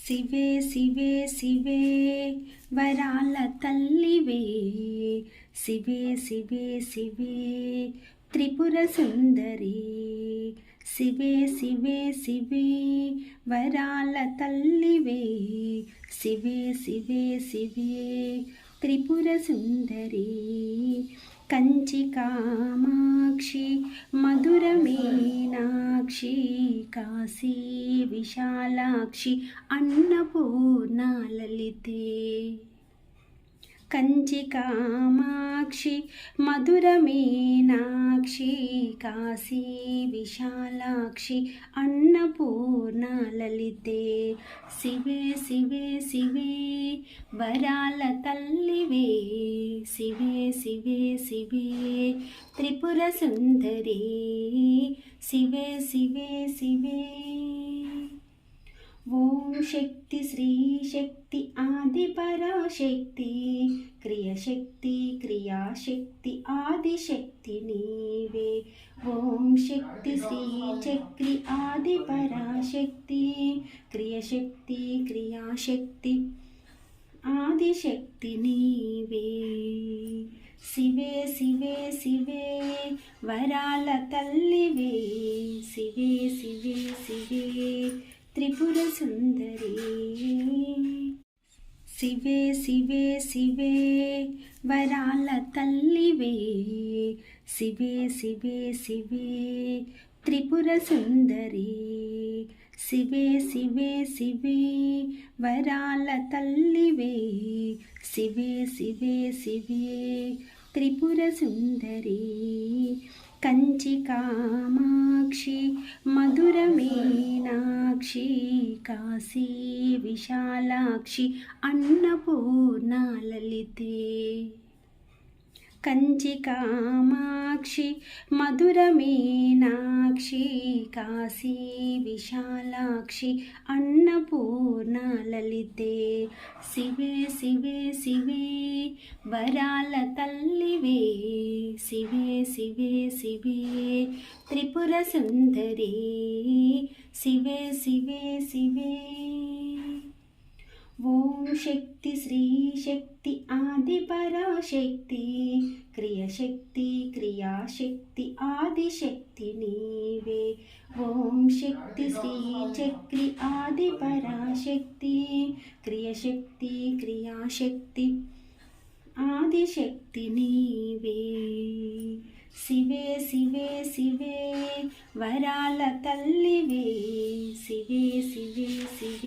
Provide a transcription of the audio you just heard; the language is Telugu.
శివే శివే శివే వరాల తల్లివే, శివే శివే శివే త్రిపుర సుందరి, శివే శివే శివే వరాల తల్లివే, శివే శివే శివే త్రిపుర సుందరి. కంచి కామాక్షి మధుర మీనాక్షి, కాశీ విశాలాక్షి అన్నపూర్ణ లలితే. కంచి కామాక్షి మధుర మీనాక్షి, కాశీ విశాలాక్షి అన్నపూర్ణ లలితే. శివే శివే శివే వరాల తల్లివే, శివే శివే శివే త్రిపుర సుందరి, శివే శివే శివే. ఓం శక్తి శ్రీ శక్తి ఆది పరాశక్తి, క్రియశక్తి క్రియాశక్తి ఆదిశక్తి నీవే. ఓం శక్తి శ్రీ చక్రి ఆది పరాశక్తి, క్రియశక్తి క్రియాశక్తి ఆదిశక్తి నీవే. శివే శివే శివే వరాల తల్లివే, శివే శివే శివే త్రిపుర సుందరి. శివే శివే శివే వరాల తల్లివే, శివే శివే శివే త్రిపుర సుందరి. శివే శివే శివే వరాల తల్లివే, శివే శివే శివే త్రిపుర సుందరి. కంచి కామాక్షి మధుర మీనాక్షి, కాశీ విశాలాక్షి అన్నపూర్ణ లలితే. కంచి కామాక్షి మధుర మీనాక్షి, కాశీ విశాలాక్షి అన్నపూర్ణ లలితే. శివే శివే శివే వరాల తల్లివే, శివే శివే శివే త్రిపుర సుందరి, శివే శివే శివే. ఓం శక్తి శ్రీ శక్తి ఆది పరాశక్తి, క్రియశక్తి క్రియాశక్తి ఆదిశక్తి నీవే. ఓం శక్తి శ్రీ చక్రి ఆది పరాశక్తి, క్రియశక్తి క్రియాశక్తి ఆదిశక్తి నీవే. శివే శివే శివే వరాల తల్లివే, శివే శివే శివే.